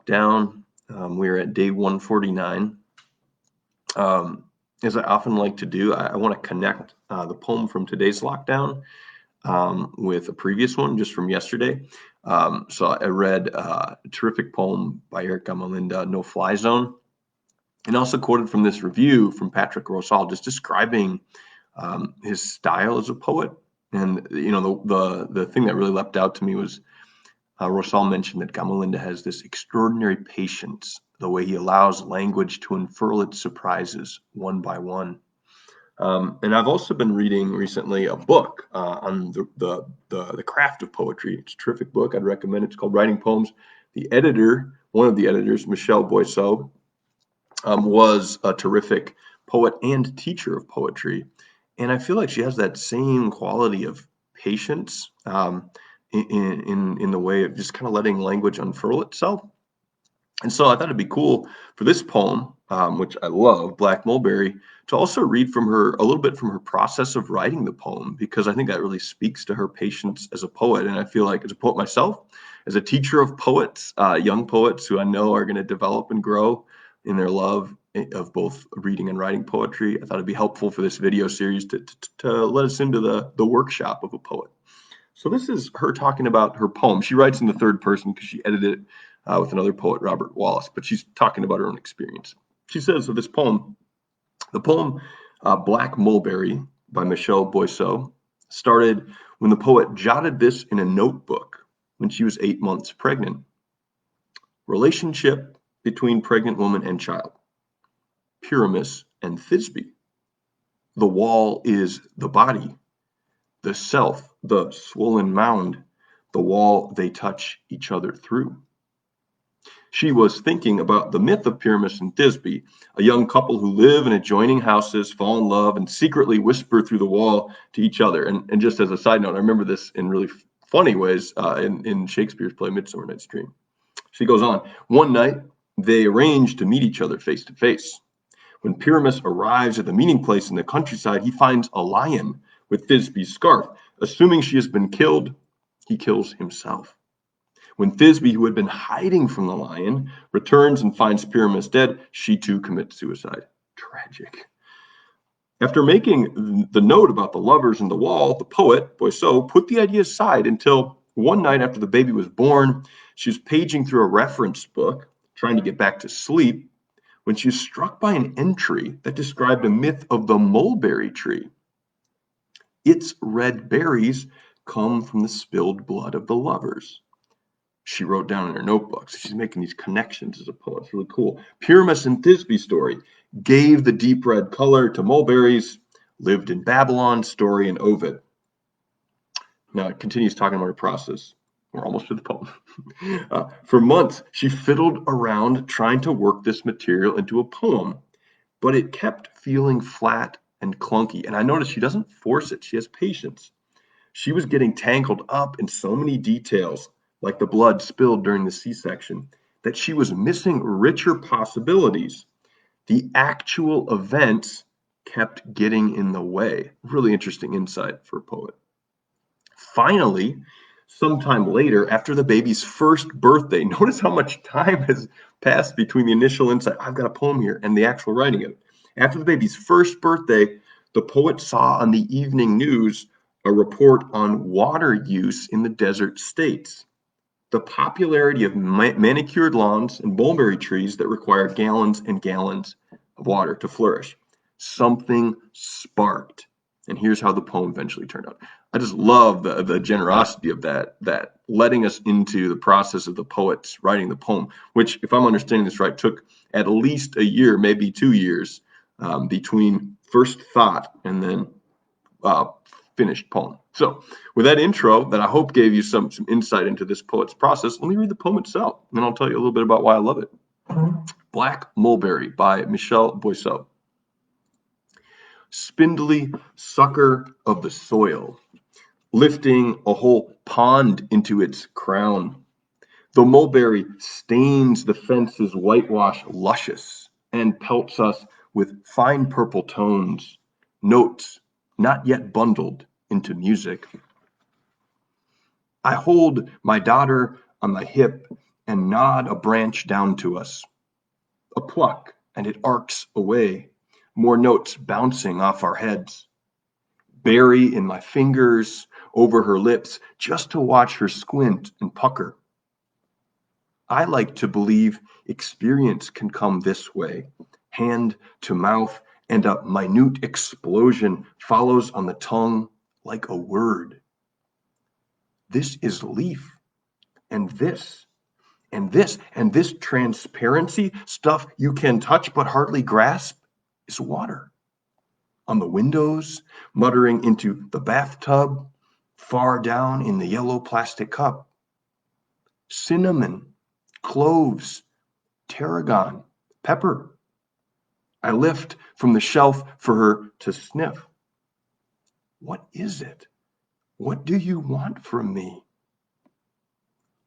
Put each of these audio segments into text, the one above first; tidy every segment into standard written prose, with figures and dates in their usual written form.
lockdown. We're at day 149. As I often like to do, I want to connect the poem from today's lockdown with a previous one just from yesterday. So I read a terrific poem by Eric Gamalinda, No Fly Zone, and also quoted from this review from Patrick Rosal, just describing his style as a poet. And the thing that really leapt out to me was Rosal mentioned that Gamalinda has this extraordinary patience, the way he allows language to unfurl its surprises one by one. And I've also been reading recently a book on the craft of poetry. It's a terrific book. I'd recommend it. It's called Writing Poems. The editor, one of the editors, Michelle Boisseau, was a terrific poet and teacher of poetry. And I feel like she has that same quality of patience in the way of just kind of letting language unfurl itself. And so I thought it'd be cool for this poem, which I love, Black Mulberry, to also read from her a little bit from her process of writing the poem, because I think that really speaks to her patience as a poet. And I feel like as a poet myself, as a teacher of poets, young poets who I know are going to develop and grow in their love of both reading and writing poetry, I thought it'd be helpful for this video series to let us into the workshop of a poet. So this is her talking about her poem. She writes in the third person because she edited it with another poet, Robert Wallace, but she's talking about her own experience. She says of this poem, the poem Black Mulberry by Michelle Boisseau started when the poet jotted this in a notebook when she was 8 months pregnant. Relationship between pregnant woman and child. Pyramus and Thisbe. The wall is the body. The self, the swollen mound, the wall they touch each other through. She was thinking about the myth of Pyramus and Thisbe, a young couple who live in adjoining houses, fall in love, and secretly whisper through the wall to each other. And just as a side note, I remember this in really funny ways in Shakespeare's play Midsummer Night's Dream. She goes on, one night they arrange to meet each other face to face. When Pyramus arrives at the meeting place in the countryside, he finds a lion with Thisbe's scarf. Assuming she has been killed, he kills himself. When Thisbe, who had been hiding from the lion, returns and finds Pyramus dead, she too commits suicide. Tragic. After making the note about the lovers and the wall, the poet, Boisseau, put the idea aside until one night after the baby was born, she was paging through a reference book, trying to get back to sleep, when she was struck by an entry that described a myth of the mulberry tree. Its red berries come from the spilled blood of the lovers. She wrote down in her notebook. So she's making these connections as a poet. It's really cool. Pyramus and Thisbe story gave the deep red color to mulberries, lived in Babylon, story in Ovid. Now it continues talking about her process. We're almost to the poem. For months, she fiddled around trying to work this material into a poem, but it kept feeling flat and clunky. And I noticed she doesn't force it. She has patience. She was getting tangled up in so many details, like the blood spilled during the C-section, that she was missing richer possibilities. The actual events kept getting in the way. Really interesting insight for a poet. Finally, sometime later, after the baby's first birthday, notice how much time has passed between the initial insight, I've got a poem here, and the actual writing of it. After the baby's first birthday, the poet saw on the evening news a report on water use in the desert states. The popularity of manicured lawns and mulberry trees that require gallons and gallons of water to flourish. Something sparked. And here's how the poem eventually turned out. I just love the generosity of that letting us into the process of the poets writing the poem, which, if I'm understanding this right, took at least a year, maybe 2 years, between first thought and then finished poem. So with that intro that I hope gave you some insight into this poet's process, let me read the poem itself, and then I'll tell you a little bit about why I love it. Black Mulberry by Michelle Boisseau. Spindly sucker of the soil, lifting a whole pond into its crown. The mulberry stains the fence's whitewash luscious and pelts us with fine purple tones, notes not yet bundled into music. I hold my daughter on my hip and nod a branch down to us. A pluck, and it arcs away, more notes bouncing off our heads. Berry in my fingers, over her lips, just to watch her squint and pucker. I like to believe experience can come this way, hand to mouth, and a minute explosion follows on the tongue like a word. This is leaf, and this, and this, and this transparency, stuff you can touch but hardly grasp, is water. On the windows, muttering into the bathtub, far down in the yellow plastic cup. Cinnamon, cloves, tarragon, pepper. I lift from the shelf for her to sniff. What is it? What do you want from me?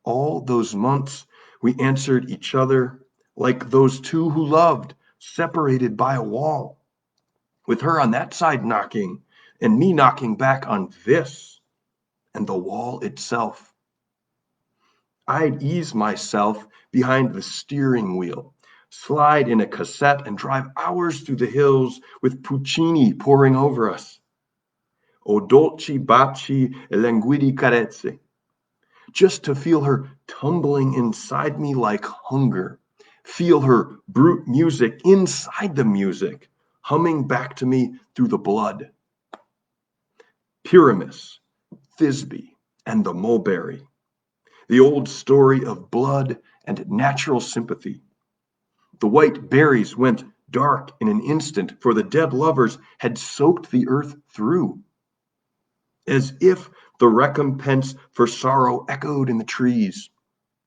All those months we answered each other like those two who loved, separated by a wall, with her on that side knocking and me knocking back on this and the wall itself. I'd ease myself behind the steering wheel, slide in a cassette and drive hours through the hills with Puccini pouring over us. O dolci baci e languidi carezze. Just to feel her tumbling inside me like hunger, feel her brute music inside the music, humming back to me through the blood. Pyramus, Thisbe, and the Mulberry. The old story of blood and natural sympathy. The white berries went dark in an instant, for the dead lovers had soaked the earth through. As if the recompense for sorrow echoed in the trees,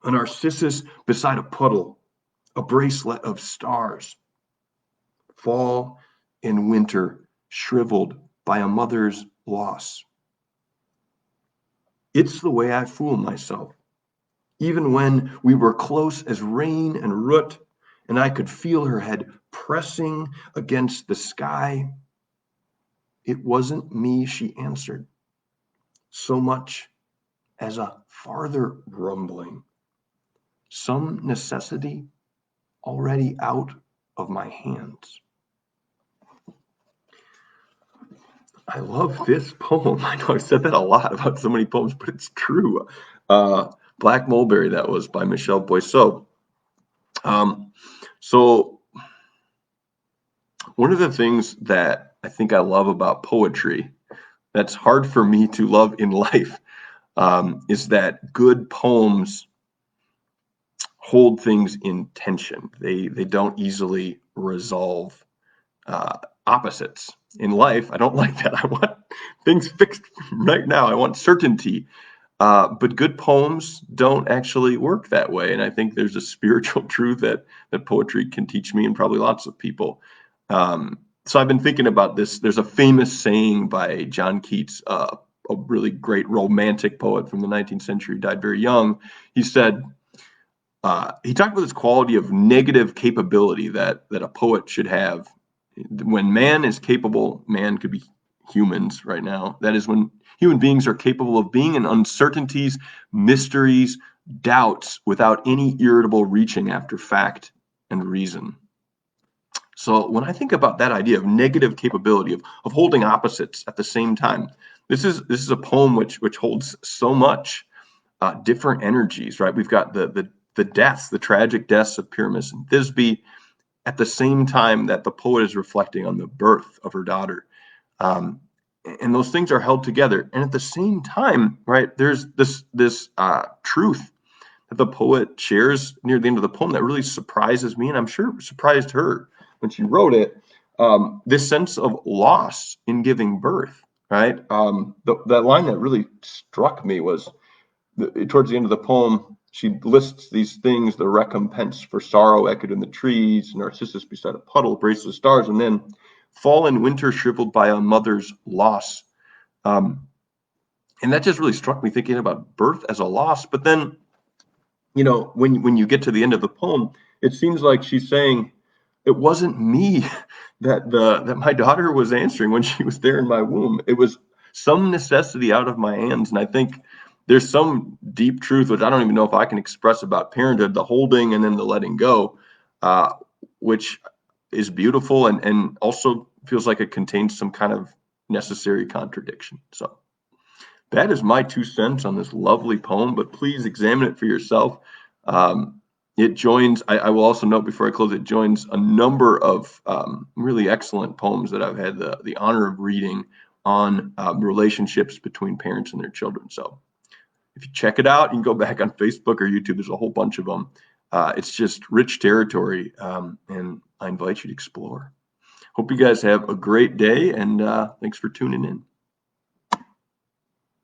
a narcissus beside a puddle, a bracelet of stars. Fall and winter shriveled by a mother's loss. It's the way I fool myself. Even when we were close as rain and root, and I could feel her head pressing against the sky, it wasn't me she answered, so much as a farther rumbling, some necessity already out of my hands. I love this poem. I know I've said that a lot about so many poems, but it's true. Black Mulberry, that was by Michelle Boisseau. So one of the things that I think I love about poetry that's hard for me to love in life is that good poems hold things in tension. They don't easily resolve opposites. In life, I don't like that. I want things fixed right now. I want certainty. But good poems don't actually work that way. And I think there's a spiritual truth that poetry can teach me and probably lots of people. So I've been thinking about this. There's a famous saying by John Keats, a really great romantic poet from the 19th century, died very young. He said, he talked about this quality of negative capability that a poet should have. When man is capable, man could be humans right now. That is when human beings are capable of being in uncertainties, mysteries, doubts without any irritable reaching after fact and reason. So when I think about that idea of negative capability of holding opposites at the same time, this is a poem which holds so much different energies, right? We've got the deaths, the tragic deaths of Pyramus and Thisbe, at the same time that the poet is reflecting on the birth of her daughter. And those things are held together. And at the same time, right, there's this truth that the poet shares near the end of the poem that really surprises me, and I'm sure surprised her when she wrote it. This sense of loss in giving birth, right? That line that really struck me was towards the end of the poem. She lists these things: the recompense for sorrow echoed in the trees, Narcissus beside a puddle, bracelet of stars, and then fall and winter shriveled by a mother's loss. And that just really struck me, thinking about birth as a loss. But then, you know, when you get to the end of the poem, it seems like she's saying, it wasn't me that my daughter was answering when she was there in my womb. It was some necessity out of my hands. And I think there's some deep truth, which I don't even know if I can express about parenthood, the holding and then the letting go, which is beautiful and also feels like it contains some kind of necessary contradiction. So that is my 2 cents on this lovely poem, but please examine it for yourself. It joins, I will also note before I close, it joins a number of really excellent poems that I've had the honor of reading on relationships between parents and their children. So if you check it out, you can go back on Facebook or YouTube. There's a whole bunch of them. It's just rich territory, and I invite you to explore. Hope you guys have a great day, and thanks for tuning in.